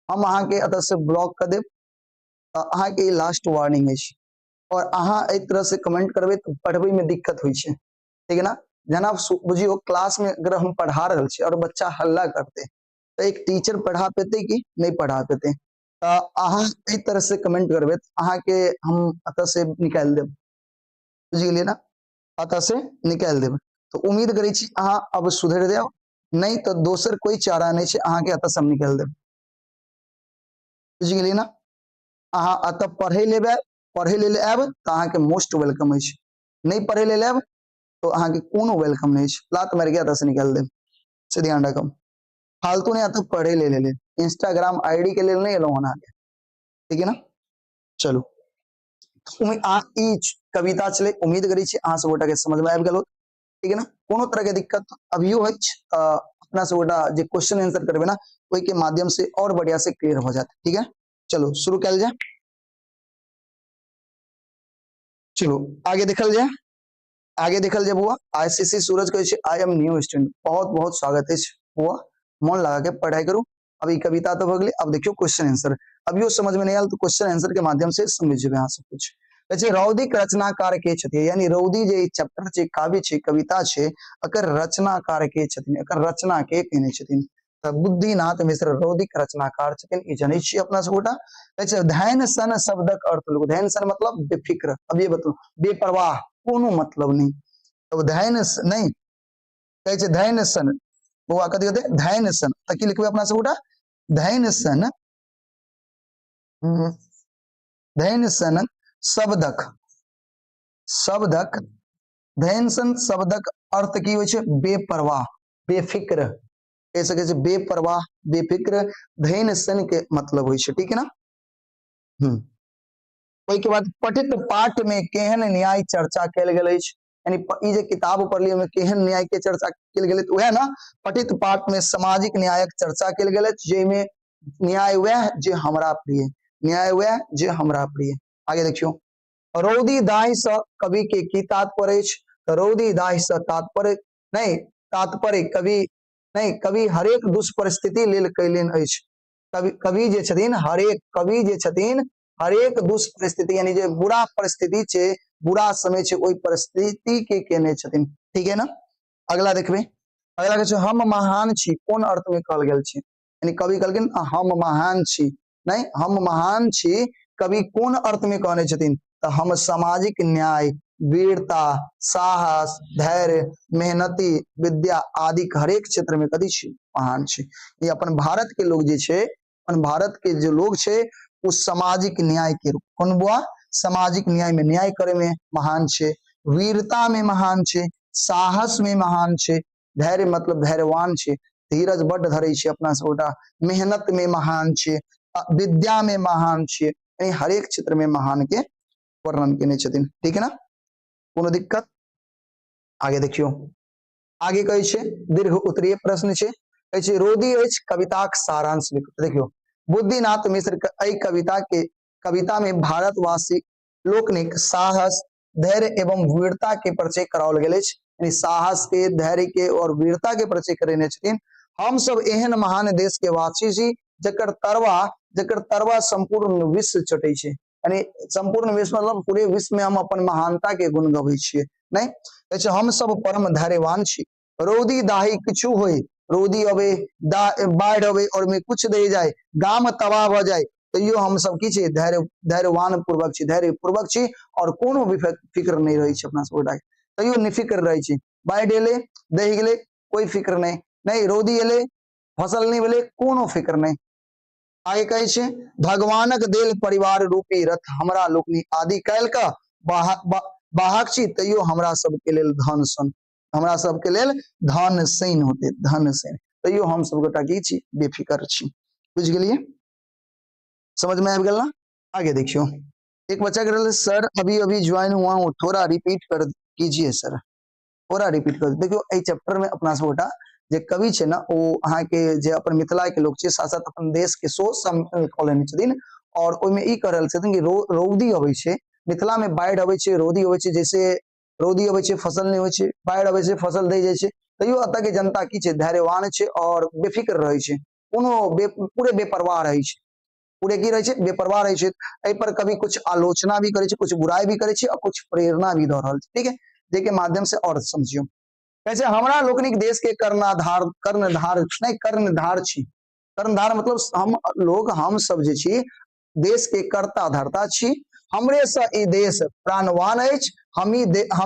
A: हम अहाँ के अत से ब्लॉक कर देब। अहाँ के लास्ट वार्निंग है, और अहाँ एक तरह से कमेंट करबे तो पढ़बे में दिक्कत हुई छे, ठीक है ना। जना बुझियो क्लास में अगर हम पढ़ा रहल छी और बच्चा हल्ला करते तो एक टीचर पढ़ा पेते कि नहीं पढ़ा पेते। अहाँ एक तरह से कमेंट करबे तो अहाँ के हम अत से निकाल देब, बुझ गेलिए ना, अत से निकाल देब। तो उम्मीद करी छी अहाँ अब सुधर देव, नहीं तो दोसर कोई चारा नहीं छे, अहाँ के अत से हम निकाल देब, बुझ गेलिए ना। अहाँ अत पढ़े लेबे, पढ़े ले आब तो अहाँ के मोस्ट वेलकम है, नहीं पढ़े ले आब तो अहाँ के कोनो वेलकम नहीं है, लात मार के अत से निकाल देब, से ध्यान रखम। फालतू नहीं आता पढ़े ले इंस्टाग्राम आईडी के लिए नहीं एलो होना, ठीक है ना। चलो कविता चले, उम्मीद करी छी अहाँ सब गोटा के समझ में आबि गेल, ठीक है ना। कोनो तरह के दिक्कत अभियो है अपना सब गोटा जे क्वेश्चन आंसर करबे ना ओई के माध्यम से और बढ़िया से क्लियर हो जाते, ठीक है। चलो शुरू कल जाए, चलो आगे देखल जाए, आगे देखल जाए बुआ। आईसीसी सूरज कहे आई एम न्यू स्टूडेंट, बहुत बहुत स्वागत है बुआ, मन लगा के पढ़ाई करूँ। अभी कविता तो भगली, अब देखियो क्वेश्चन आंसर, अभियो समझ में नहीं आयल तो क्वेश्चन आंसर के माध्यम से समझिए यहाँ सब कुछ। अच्छा रौदिक रचनाकार के छथिन, यानी रौदी जे चैप्टर छे, काव्य छे, कविता छे, अकर रचनाकार के छथिन, अकर रचना के केने छथिन, त बुद्धिनाथ मिश्र रौदिक रचनाकार छथिन, ई जानै छी अपना सब गोटा। अच्छा ध्यान सन शब्दक अर्थ लोग, ध्यान सन मतलब बेफिक्र, अब ये बताओ बेपरवाह, कोनो मतलब नहीं, तो ध्यान नहीं कहे छे ध्यान सन, वो कथि कहते ध्यान सन, त की लिखबे अपना सब गोटा ध्यान सन, ध्यान सन शब्दक, शब्दक ध्यान सन शब्दक अर्थ की होय छे बेपरवाह, बेफिक्र, कह सके छे बेपरवाह, बेफिक्र, ध्यान सन के मतलब होय छे, ठीक है ना। ओई के बाद पठित पाठ में केहन न्याय चर्चा कैल गेल अछि, यानी ई जे किताब पढ़लिए में केहन न्याय के चर्चा कैल गेल अछि, वह ना पठित पाठ में सामाजिक न्यायक चर्चा कैल गेल अछि, जे में न्याय वह जे हमरा प्रिय, न्याय वह जे हमरा प्रिय। आगे देखियो रौदी दाहि से कवि के की तात्पर्य अछि, तो रौदी दाहि से तात्पर्य नहीं, तात्पर्य कवि नहीं, कवि हरेक दुष्परिस्थिति लेल कैलेन अछि, कवि जे छथिन हरेक, कवि जे छथिन हरेक दुष्परिस्थिति यानी जे बुरा परिस्थिति छे, बुरा समय छे, ओई परिस्थिति के केने छथिन, ठीक है ना। अगला देखबे, अगला कहे छे हम महान छी, कोन अर्थ में कहल गेल छै, यानी कवि कहलखिन हम महान छी, नहीं हम महान छी, कवि कोन अर्थ में कहने छथिन, तो हम सामाजिक न्याय, वीरता, साहस, धैर्य, मेहनती, विद्या आदि हरेक क्षेत्र में कथि छी महान छी। ये अपन भारत के लोग जे छे, अपन भारत के जो लोग छे उस सामाजिक न्याय के रूप, कौन बुआ सामाजिक न्याय में न्याय करे में महान छे, वीरता में महान छे, साहस में महान छे, धैर्य मतलब धैर्यवान छे, धीरज बड़ धरे छे अपना सबटा, मेहनत में महान छे, विद्या में महान छे, यानी हरेक क्षेत्र में महान के वर्णन केने छथिन, ठीक है ना, कोनो दिक्कत। आगे देखियो, आगे कहे छे दीर्घ उत्तरीय प्रश्न छे, कहे छे रोदी अछि कविताक सारांश लिखो, देखियो बुद्धिनाथ मिश्र के एहि कविता में भारतवासी लोकनिक साहस, धैर्य एवं वीरता के परिचय कराओल गेल अछि। यानी साहस के, धैर्य के और वीरता के परिचय करेने छथिन। हम सब एहन महान देश के वासी छी जकर तरवा संपूर्ण विश्व चटै छै। यानी संपूर्ण विश्व मतलब पूरे विश्व में हम अपन महानता के गुण गबै छियै। नहीं कहै छै हम सब परम धैर्यवान छी। रौदी दाही किछु होय, रौदी अबे, बाढ़ अबे और में कुछ दे जाए, गाम तबाह भ जाए, तैयो हम सब की छी, धैर्यवान पूर्वक छी, धैर्य पूर्वक छी और कोनो भी फिक्र नहीं रहे छै अपना सब गोटा, तैयो निफिक्र रहे छी। बाढ़ एले, दहि गेले, कोई फिक्र नहीं, नहीं रौदी एले, फसल नहीं भेले, कोनो फिक्र नहीं। आगे कहे छै भगवानक देल परिवार रूपी रथ हमरा लोकनि आदि काल का बाहक छी, तैयो हमरा सबके लेल धन सन, हमरा सबके लेल धन सैन होते, धन सैन, तैयो हम सब गोटा की छी, बेफिक्र छी। बुझ गेलिए, समझ में आबि गेल ना। आगे देखियो, एक बच्चा कह रहा सर अभी अभी ज्वाइन हुआ हूँ, थोड़ा रिपीट कर कीजिए सर, थोड़ा रिपीट कर। देखियो एहि चैप्टर में अपना सब गोटा जे कवि छै ना, ओ अहाँ के जे अपन मिथिला के लोग छै, साथ साथ अपन देश के सोच कऽ लेने छथिन। और ओहिमे ई कह रहल छथिन कि रौदी अबै छै, मिथिला में बाढ़ि अबै छै, रौदी अबै छै, जैसे रौदी अबै छै फसल नहीं होइ छै, बाढ़ि अबै छै फसल दे जाइ छै, तैयो एतऽ के जनता की छै, धैर्यवान छै और बेफिक्र रहै छै, कोनो पूरे बेपरवाह रहै छै, पूरे की रहे छै, बेपरवाह रहे छै। एहि पर कभी कुछ आलोचना भी करे छै, कुछ बुराई भी करे छै और कुछ प्रेरणा भी दऽ रहल छै। ठीक है, जेके माध्यम से और समझियो। कैसे हमरा लोकनिक देश के कर्णधार छी। कर्णधार मतलब हम लोग, हम सब जे छी देश के कर्ता धर्ता छी। हमरे से ई देश प्राणवान अछि, हम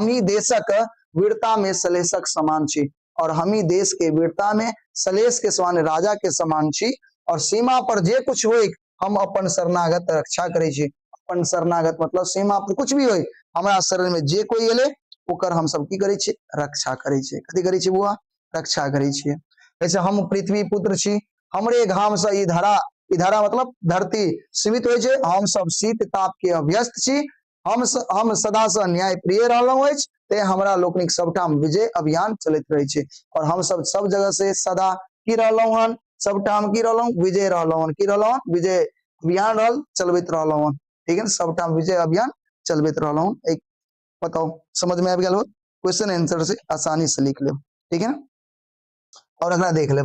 A: ही देशक वीरता में सलेशक समान छी, और हम ही देश के वीरता में सलेश के समान, राजा के समान छी। और सीमा पर जे कुछ होय हम अपन शरणागत रक्षा करे छी। अपन शरणागत मतलब सीमा पर कुछ भी होय, हमरा शरण में जे कोई एले ओकर हम सब की करे छी, रक्षा करे छी। कथी करे छी बुआ, रक्षा करे छी। जैसे हम पृथ्वी पुत्र छी, हमरे घाम से ई धरा मतलब धरती सीमित होय छै, हम सब शीत ताप के अभ्यस्त छी। हम सदा से न्याय प्रिय रहलहुं अछि, ते हमरा लोकनिक सबठाम विजय अभियान चलैत रहे छै। और हम सब जगह से सदा की रहलहुं हन, सबठाम की रहलहुं, विजय रहलहुं हन, की रहलहुं, विजय अभियान रहल चलबैत रहलहुं हन। ठीक है, सबठाम विजय अभियान चलबैत रहलहुं हन। एक बताओ समझ में आ गया हो, क्वेश्चन आंसर से आसानी से लिख ले। ठीक है ना, और अगला देख ले।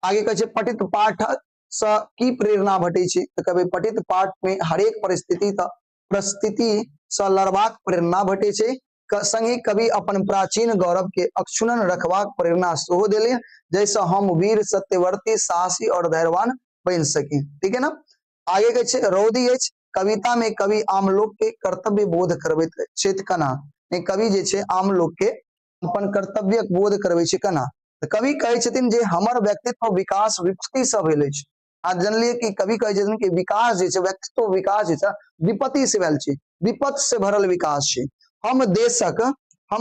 A: आगे कहे छै पठित पाठ से की प्रेरणा भेटे छै, तो कहबे पठित पाठ में हरेक परिस्थिति से लड़बाक प्रेरणा भेटे छै। संगे कवि अपन प्राचीन गौरव के अक्षुण्ण रखबाक प्रेरणा सेहो देले, जैसे हम वीर सत्यवर्ती साहसी और धैर्यवान बन सकी। ठीक है ना। आगे कहे छै रौदी अछि, कविता में कवि आम लोग के कर्तव्य बोध करबैत छथि कना। कवि जे छै आम लोग के अपन कर्तव्य बोध करबै छै कना। तऽ कवि कहै छथिन जे हमर व्यक्तित्व विकास विपत्ति से भेल अछि। आज जानलिए कि कवि कहै छथिन कि विकास जे छै, व्यक्तित्व विकास जे छै विपत्ति से भेल छै, विपत्ति से भरल विकास छै। हम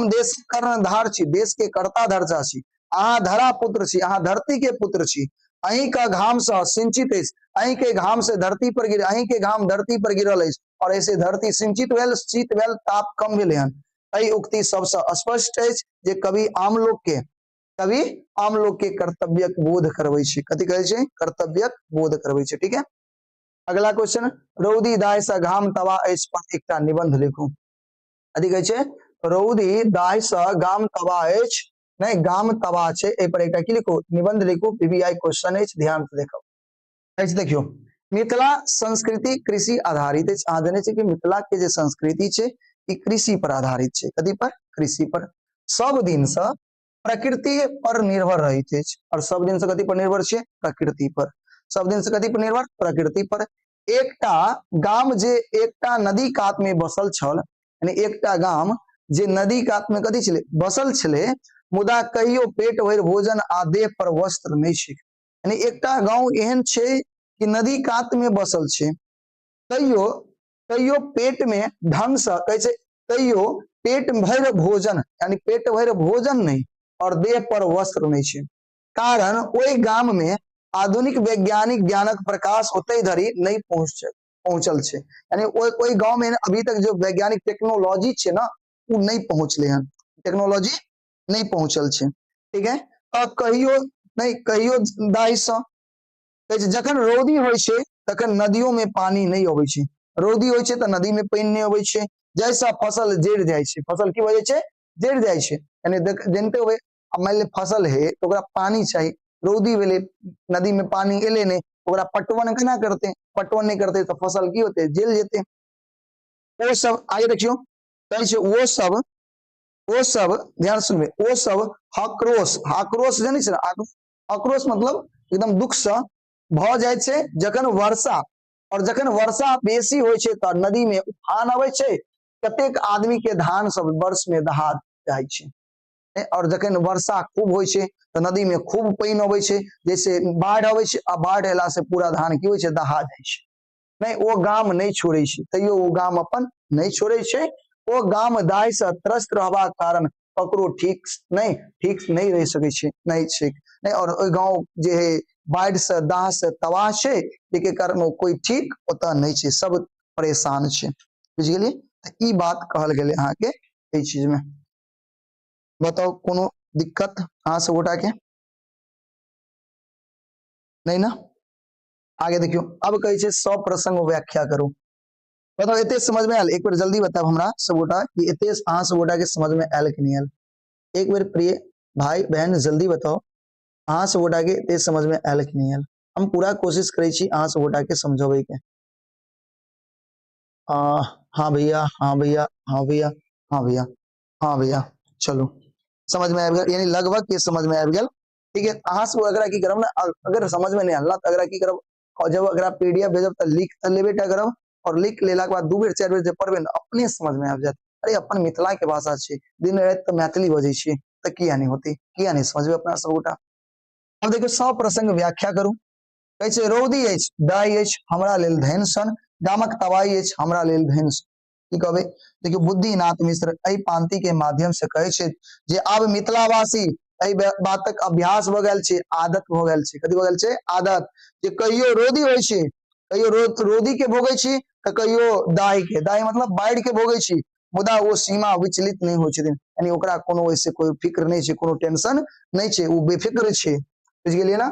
A: देश कर्णधार छी, देश के कर्ता धर्ता छी। अहाँ धरा पुत्र छी, अहाँ धरती के पुत्र छी। अहीं का घाम से सिंचित अछि, अहीं के घाम से धरती पर गिर, अहीं के घाम धरती पर गिरल अछि, और ऐसे धरती सिंचित भेल, शीत भेल, ताप कम भेले हन। एहि उक्ति सबसे स्पष्ट अछि जे कवि आम लोग के कर्तव्य बोध करबै छै। कथी कहै छै, कर्तव्य बोध करबै छै। ठीक है, अगला क्वेश्चन, रौदी दाय से घाम तबाह अछि पर एकटा निबंध लिखू। कथी कहै छै, रौदी दाय से घाम तबाह अछि, नहीं घाम तबाह छै, एहि पर एकटा की लिखू, निबंध लिखू। पीबीआई क्वेश्चन अछि, ध्यान से देखो। देखियो मिथिला संस्कृति कृषि आधारित अछि। अहाँ जानै छियै कि मिथिला के जे संस्कृति छै ई कृषि पर आधारित छै। कथी पर, कृषि पर। सब दिन से प्रकृति पर निर्भर रहैत अछि, और सब दिन से कथी पर निर्भर छै, प्रकृति पर। सब दिन से कथी पर निर्भर, प्रकृति पर। एकटा गाम जे एकटा नदी कात में बसल छल, यानी एकटा गाम जे नदी कात में कथी छलै, बसल छलै, मुदा कहियो पेट भरि भोजन आ देह पर वस्त्र नहीं छै। यानी एकटा गांव एहन छै कि नदी कात में बसल छै, तैयो पेट में ढंग से कहै छै, तैयो पेट भर भोजन, यानी पेट भर भोजन नहीं और देह पर वस्त्र नहीं छै। कारण ओई गाम में आधुनिक वैज्ञानिक ज्ञानक प्रकाश ओतै धरि नहीं पहुंचल छै। यानी ओई गांव में अभी तक जो वैज्ञानिक टेक्नोलॉजी छै ना, वो नहीं पहुंचले हन, टेक्नोलॉजी नहीं पहुंचल छै। ठीक है, कहियो नहीं, कहियो दाई से जखन रौदी होइ छै तखन नदियों में पानी नहीं अबै छै, रौदी होइ छै तऽ नदी में पानी नहीं अबै छै, जैसा फसल जड़ जाय छै, फसल की भऽ जाइ छै, जड़ जाय छै, यानी जानते होबै मान ले फसल है तो ओकरा पानी चाहिए, रौदी भेलै नदी में पानी एले नहीं, ओकरा पटवन केना करते, पटवन नहीं करते तो फसल की होते, जल जेते। वो सब आगे देखियो, कहै छै वो सब ध्यान सुनबे, वो सब आक्रोश, आक्रोश जानै छै ना, आक्रोश मतलब एकदम दुख से भ जाय छै जखन वर्षा, और जखन वर्षा बेसी होइ छै तऽ नदी में उफान अबै छै, कतेक आदमी के धान सब वर्ष में दहा जाय छै, और जखन वर्षा खूब होइ छै तऽ नदी में खूब पानी अबै छै, जैसे बाढ़ अबै छै, आ बाढ़ एला से पूरा धान की होइ छै, दहा जाय छै, नहीं वो गाम नहीं छोड़े छै, तैयो वो गाम अपन नहीं छोड़े छै, वो गाम दाय से त्रस्त रहबाक कारण ककरो ठीक नहीं रह सकै छै, नहीं छै, नहीं, और ओइ गांव जे है बाढ़ से दाह से तबाह छै, जेके कारण वो कोई ठीक ओतऽ नहीं छै, सब परेशान छै, बुझ गेलिए, ई बात कहल गेले अहाँ के एई चीज में। बताओ कोनो दिक्कत अहाँ सब गोटा के नहीं ना? आगे देखियो, अब कहे छै सप्रसंग व्याख्या करो, बताओ एते समझ में आयल, एक बार जल्दी बताओ हमरा सब गोटा कि एते अहाँ सब गोटा के समझ में आयल कि नहीं आयल, एक बार प्रिय भाई बहन जल्दी बताओ अहाँ सब गोटा के एते समझ में आयल कि नहीं आयल, हम पूरा कोशिश करे छी अहाँ सब गोटा के समझावे के। हाँ भैया, हाँ भैया, हाँ भैया, हाँ भैया, हाँ भैया, चलो समझ में आ गया, यानी लगभग ये समझ में आ गया, ठीक है। अहाँ सब अगर की करब ना, अगर समझ में नहीं आला तो अगर की करब, और जब अगर पीडीएफ भेजब तो लिख त लेबे टा करब, और लिख लेला के बाद 2 बेर 4 बेर जब पढ़बे ना अपने समझ में आ जात, अरे अपन मिथिला के भाषा छै, दिन रात तो मैथिली बजै छियै तो किया नहीं होती, किया नहीं समझबे अपना सब गोटा। अब देखियो सप्रसंग व्याख्या करू, कहै छै रौदी अछि, दाइ अछि, हमरा लेल धैन सन, गामक तबाही अछि, हमरा लेल धैन सन, की कहबे, देखियो बुद्धिनाथ मिश्र एहि पांति के माध्यम से कहै छै जे आब मिथिलावासी एहि बातक अभ्यास भ गेल छै, आदत भ गेल छै, कथी भ गेल छै, आदत, जे कहियो रौदी होइ छै, कहियो रौदी के भोगै छी तऽ कहियो दाइ के, दाइ मतलब बाढ़ि के भोगै छी, मुदा वो सीमा विचलित नहीं होइ छथिन, यानी ओकरा कोनो ऐसे कोई फिक्र नहीं छै, कोनो टेंशन नहीं छै, वो बेफिक्र छै, बुझ गेलिए ना।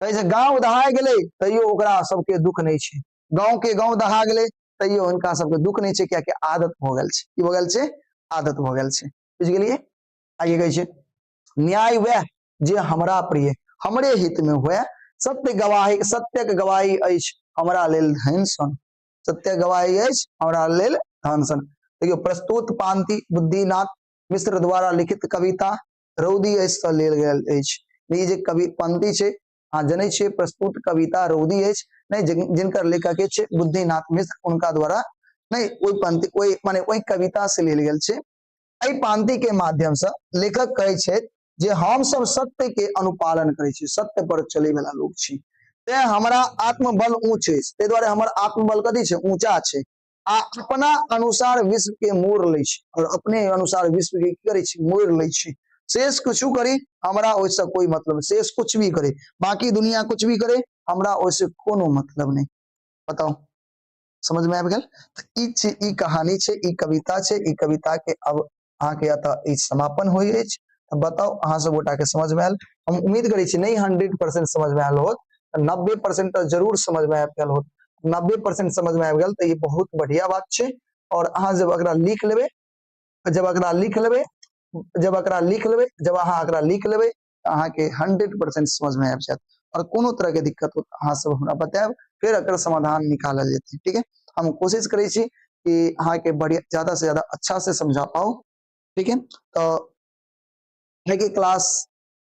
A: कहै छै गांव दहा गेलै तैयो ओकरा सबके दुख नहीं छै, गांव के गांव दहा गेलै तैयो हुनका सबके दुख नहीं छै, कियाकि आदत भ गेल छै, की भ गेल छै, आदत भ गेल छै, बुझ गेलिए। आगे कहै छै न्याय वह जे हमरा प्रिय, हमरे हित में हुए, सत्य के गवाही अछि हमरा लेल धन सन, सत्य गवाही अछि हमरा लेल धन सन। देखियो प्रस्तुत पांति बुद्धिनाथ मिश्र द्वारा लिखित कविता रौदी अछि से लेल गेल अछि, ई जे कवि पंक्ति छै अहाँ जनै छियै, प्रस्तुत कविता रौदी अछि, नहीं जिनकर लेखक छै बुद्धिनाथ मिश्र, उनका द्वारा नहीं ओई पंक्ति ओई माने ओई कविता से लेल गेल छै। एहि पांति के माध्यम से लेखक कहै छै जे हम सब सत्य के अनुपालन करै छी, सत्य पर चले वाला लोग छी, ते हमरा आत्मबल ऊंच अछि, ते द्वारे हमर आत्मबल कथी छै, ऊंचा छै, आ अपना अनुसार विश्व के मोड़ लै छी, और अपने अनुसार विश्व के की करै छी, मोड़ लै छी, शेष कुछ करी हमरा ओइसे कोई मतलब, शेष कुछ भी करे, बाकी दुनिया कुछ भी करे हमरा ओइसे कोनो मतलब नहीं, बताओ समझ में आबि गेल। ई कहानी छै, ई कविता छै, ई कविता के अब अहाँ के एतऽ समापन होइ अछि, बताओ अहाँ सब गोटा के समझ में आयल, हम उम्मीद करै छी नहीं 100% समझ में आयल होत, 90% तो जरूर समझ में आबि गेल होत, 90% समझ में आबि गेल तो ये बहुत बढ़िया बात छै, और अहाँ जब एकरा लिख लेबै, जब एकरा लिख लेबै, जब एकरा लिख लेबै, जब अहाँ एकरा लिख लेबै अहाँ के 100% समझ में आबि जायत, और कोनो तरह के दिक्कत हो अहाँ सब हमरा बतायब, फिर एकर समाधान निकालल जेतै, ठीक है। हम कोशिश करै छी कि अहाँ के बढ़िया ज्यादा से ज्यादा अच्छा से समझा पाओ, ठीक है। तो के क्लास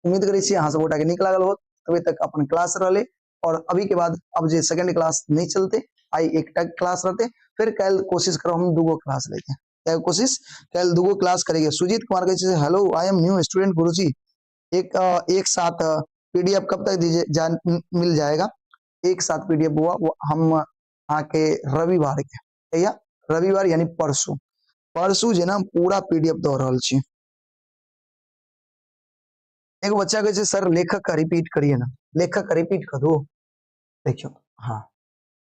A: उम्मीद करै छी अहाँ सब गोटा के नीक लागल होत, अभी तक अपन क्लास रहले, और अभी के बाद अब जे सेकंड क्लास नहीं चलते, आई एकटा क्लास रहते, फिर कल कोशिश करो हम 2 क्लास लेके, कोशिश कल 2 क्लास करेंगे। सुजीत कुमार कहै hello I am new student गुरुजी, एक साथ पीडीएफ कब तक दीजिए मिल जाएगा, एक साथ पीडीएफ हुआ वो हम आके रविवार के, या रविवार यानी परसों, परसों जे ना पूरा पीडीएफ दे रहल छी। एगो बच्चा कहे सर लेखक का रिपीट करिए ना, लेखक का रिपीट कर दो, देखियो हाँ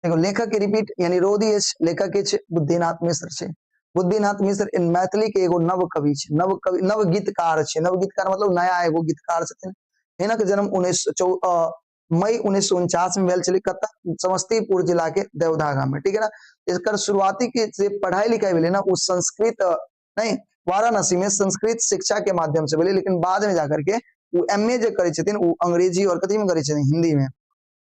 A: देखो लेखक के रिपीट यानी रोदी लेखक के बुद्धिनाथ मिश्र छे, बुद्धिनाथ मिश्र इन मैथिली के एगो नव कवि छे, नव कवि नव गीतकार छे, नव गीतकार मतलब नया एगो गीतकार छथिन, हिनक जन्म मई 1949 में भेल चली कत्ता समस्तीपुर जिला के देवधा गांव में, ठीक है ना। इसकर शुरुआती की जे पढ़ाई लिखाई भेले ना उस संस्कृत नहीं वाराणसी में संस्कृत शिक्षा के माध्यम से भेले, लेकिन बाद में जाकर के वो एमए जे करे छथिन वो अंग्रेजी और कथी में करे छथिन, हिंदी में।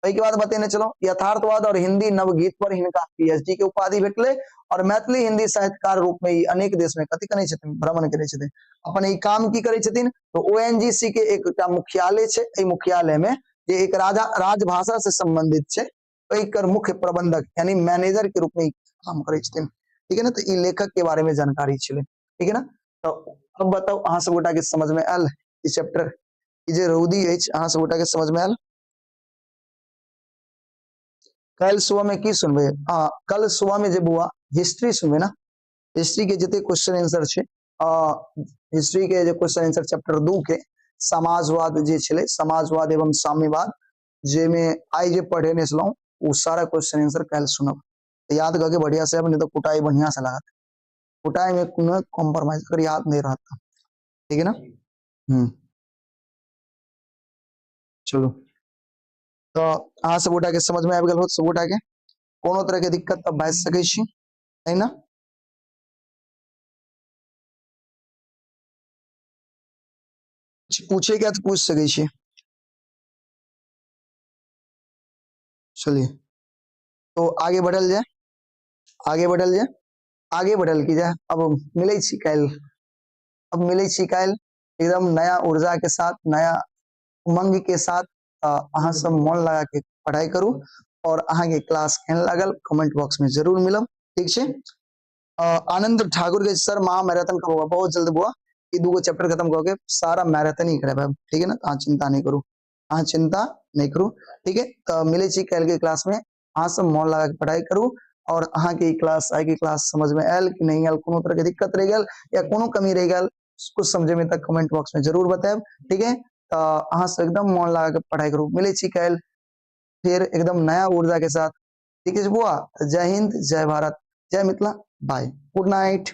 A: के बाद बतेने चलो यथार्थवाद और हिंदी नवगीत पर हिनका पीएचडी के उपाधि भेटले और मैथिली हिंदी साहित्यकार रूप में ही अनेक देश में कथी करे छथिन, भ्रमण करे छथिन। अपन ई काम की करे छथिन तो ओएनजीसी के एकटा मुख्यालय छै, एई मुख्यालय में जे एक राजभाषा से संबंधित छै, एकर मुख्य प्रबंधक यानी मैनेजर के रूप में काम करे छथिन, ठीक है ना। तो ई लेखक के बारे में जानकारी छले, ठीक है ना। तो अब बताओ अहाँ सब गोटा के समझ में आयल ई चैप्टर, ई जे रौदी अछि अहाँ सब गोटा के समझ में आयल। कल सुबह में की सुनबे, हाँ कल सुबह में जब हुआ हिस्ट्री सुनबे ना, हिस्ट्री के जते क्वेश्चन आंसर छे, हिस्ट्री के जे क्वेश्चन आंसर चैप्टर 2 के समाजवाद जे छले, समाजवाद एवं साम्यवाद जे में आई जे पढ़ेने छलौ वो सारा क्वेश्चन आंसर कल सुनब, याद करके बढ़िया से, नहीं तो कुटाई बढ़िया से लागत, कुटाई में कोनो कॉम्प्रोमाइज कर याद नहीं रहता, ठीक है ना। चलो तो अहाँ सब गोटा के समझ में आबि गेल होत, सब गोटा के कोनो तरह के दिक्कत तब बाज सकै छी, है ना। पूछे क्या तो पूछ सकै छी। चलिए तो आगे बढ़ल जाए, आगे बढ़ल जाए, आगे बढ़ल की जाए। अब मिले छी काल, अब मिले छी काल एकदम नया ऊर्जा के साथ, नया उमंग के साथ। अहाँ सब मन लगा के पढ़ाई करू और अहाँ के क्लास केहन लागल कमेंट बॉक्स में जरूर मिलब, ठीक छे। आनंद ठाकुर के सर महा मैराथन कब होगा, बहुत जल्द हुआ, ये दो चैप्टर खत्म करके सारा मैराथन ही करे, ठीक है ना। आप चिंता नहीं करू, आप चिंता नहीं करू, ठीक है। तो मिले छी कल के क्लास में, अहाँ सब मन लगा के पढ़ाई करू और अहाँ के क्लास आई की क्लास समझ में आयल कि नहीं आयल, कोनो तरह के दिक्कत रह गल या कोनो कमी रह गल कुछ समझे में तक कमेंट बॉक्स में जरूर बताएब, ठीक है। तो अहाँ से एकदम मन लगा के पढ़ाई करू, मिले छी कल फिर एकदम नया ऊर्जा के साथ, ठीक है बुआ। जय हिंद, जय भारत, जय मिथिला, बाय, गुड नाइट।